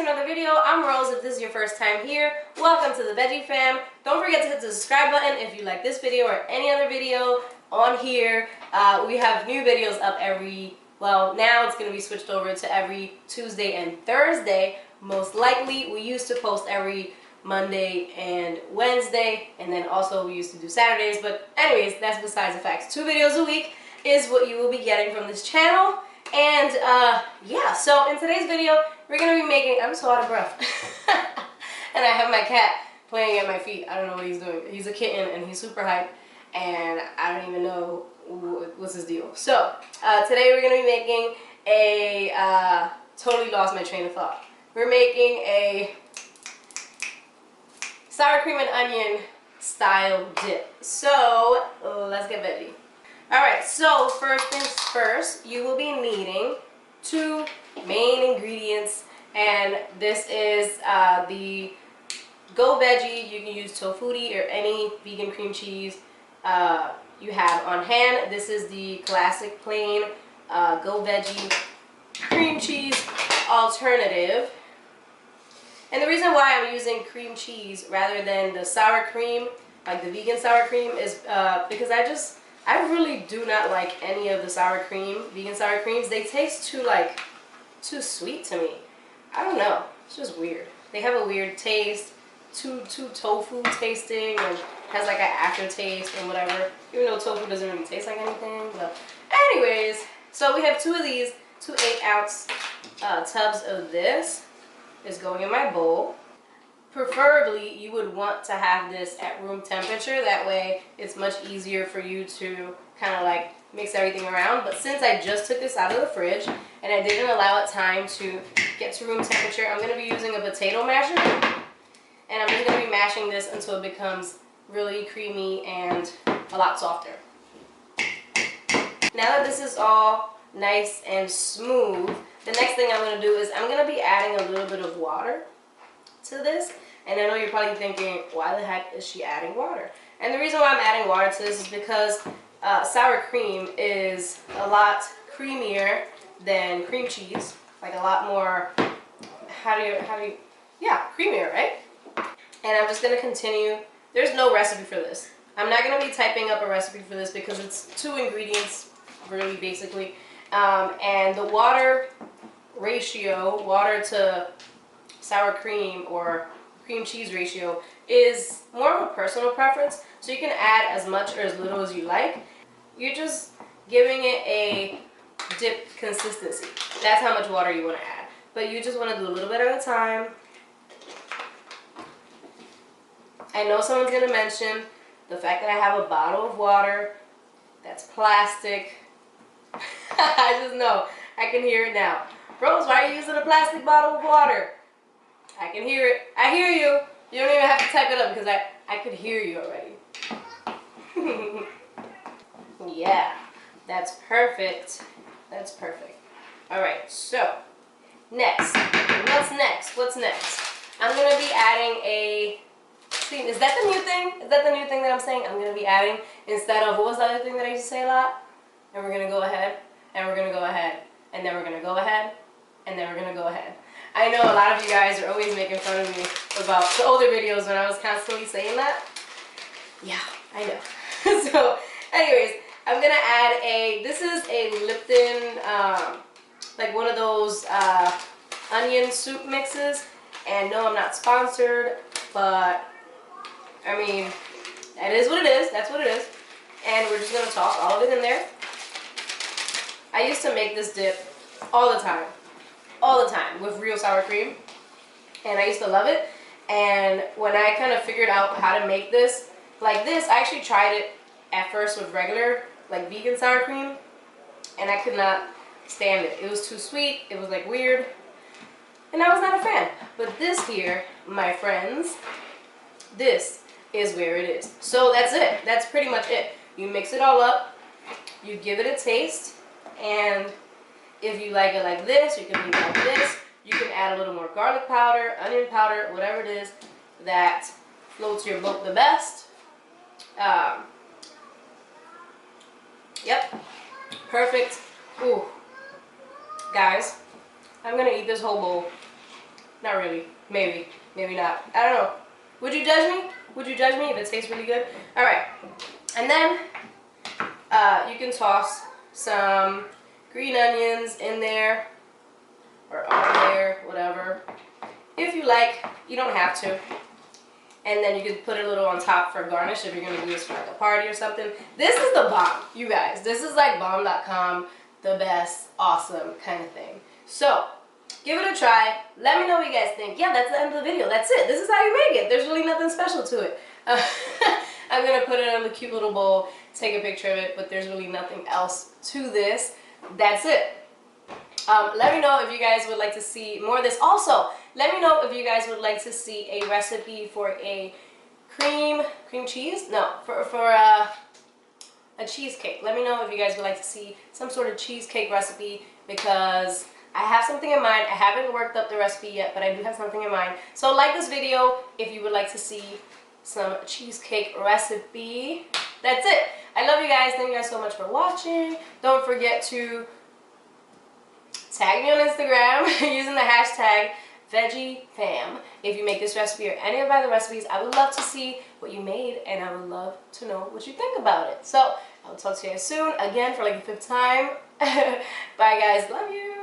to another video. I'm Rose. If this is your first time here, welcome to the Veggie Fam. Don't forget to hit the subscribe button if you like this video or any other video on here. We have new videos up well, now it's going to be switched over to every Tuesday and Thursday. Most likely, we used to post every Monday and Wednesday, and then also we used to do Saturdays. But anyways, that's besides the facts. 2 videos a week is what you will be getting from this channel. And yeah, so in today's video, we're going to be making, I'm so out of breath. And I have my cat playing at my feet. I don't know what he's doing. He's a kitten and he's super hype. And I don't even know what's his deal. So today we're going to be making a, totally lost my train of thought. We're making a sour cream and onion style dip. So let's get veggie. Alright, so first things first, you will be needing 2 main ingredients, and this is the Go Veggie. You can use tofutti or any vegan cream cheese you have on hand. This is the classic plain Go Veggie cream cheese alternative. And the reason why I'm using cream cheese rather than the sour cream, like the vegan sour cream, is because I really do not like any of the vegan sour creams. They taste too sweet to me. I don't know. It's just weird. They have a weird taste, too tofu tasting, and has like an aftertaste and whatever. Even though tofu doesn't really taste like anything. But anyways, so we have 2 of these, 2 8-ounce tubs of this is going in my bowl. Preferably, you would want to have this at room temperature. That way, it's much easier for you to kind of like mix everything around. But since I just took this out of the fridge and I didn't allow it time to get to room temperature, I'm going to be using a potato masher. And I'm just going to be mashing this until it becomes really creamy and a lot softer. Now that this is all nice and smooth, the next thing I'm going to do is I'm going to be adding a little bit of water to this. And I know you're probably thinking, why the heck is she adding water? And the reason why I'm adding water to this is because sour cream is a lot creamier than cream cheese. Like a lot more, yeah, creamier, right? And I'm just going to continue. There's no recipe for this. I'm not going to be typing up a recipe for this because it's 2 ingredients, really, basically. And the water ratio, water to sour cream or cream cheese ratio, is more of a personal preference. So you can add as much or as little as you like. You're just giving it a dip consistency. That's how much water you want to add. But you just want to do a little bit at a time. I know someone's going to mention the fact that I have a bottle of water that's plastic. I just know. I can hear it now. Rose, why are you using a plastic bottle of water? I can hear it. I hear you. You don't even have to type it up because I could hear you already. Yeah, that's perfect. That's perfect. Alright, so next. What's next? What's next? I'm going to be adding a... See, is that the new thing? Is that the new thing that I'm saying? I'm going to be adding instead of... What was the other thing that I used to say a lot? And we're going to go ahead. And we're going to go ahead. And then we're going to go ahead. And then we're going to go ahead. I know a lot of you guys are always making fun of me about the older videos when I was constantly saying that. Yeah, I know. So, anyways, I'm going to add this is a Lipton, like one of those onion soup mixes. And no, I'm not sponsored, but, I mean, that is what it is. That's what it is. And we're just going to toss all of it in there. I used to make this dip all the time. All the time with real sour cream, and I used to love it. And when I kind of figured out how to make this like this, I actually tried it at first with regular, like vegan sour cream, and I could not stand it. It was too sweet, it was like weird, and I was not a fan. But this here, my friends, this is where it is. So that's it. That's pretty much it. You mix it all up, you give it a taste, and if you like it like this, you can leave it like this. You can add a little more garlic powder, onion powder, whatever it is that floats your boat the best. Yep, perfect. Ooh, guys, I'm gonna eat this whole bowl. Not really. Maybe. Maybe not. I don't know. Would you judge me? Would you judge me if it tastes really good? Alright. And then you can toss some green onions in there. Or on there. Whatever. If you like. You don't have to. And then you can put it a little on top for garnish if you're going to do this for like a party or something. This is the bomb, you guys. This is like bomb.com, the best, awesome kind of thing. So, give it a try. Let me know what you guys think. Yeah, that's the end of the video. That's it. This is how you make it. There's really nothing special to it. I'm going to put it in a cute little bowl, take a picture of it, but there's really nothing else to this. That's it. Let me know if you guys would like to see more of this. Also, let me know if you guys would like to see a recipe for a cream cheese? No, for a cheesecake. Let me know if you guys would like to see some sort of cheesecake recipe, because I have something in mind. I haven't worked up the recipe yet, but I do have something in mind. So like this video if you would like to see some cheesecake recipe. That's it. I love you guys. Thank you guys so much for watching. Don't forget to tag me on Instagram using the hashtag Veggie Fam if you make this recipe or any of my other recipes. I would love to see what you made, and I would love to know what you think about it. So I'll talk to you guys soon again for like the 5th time. Bye guys, love you.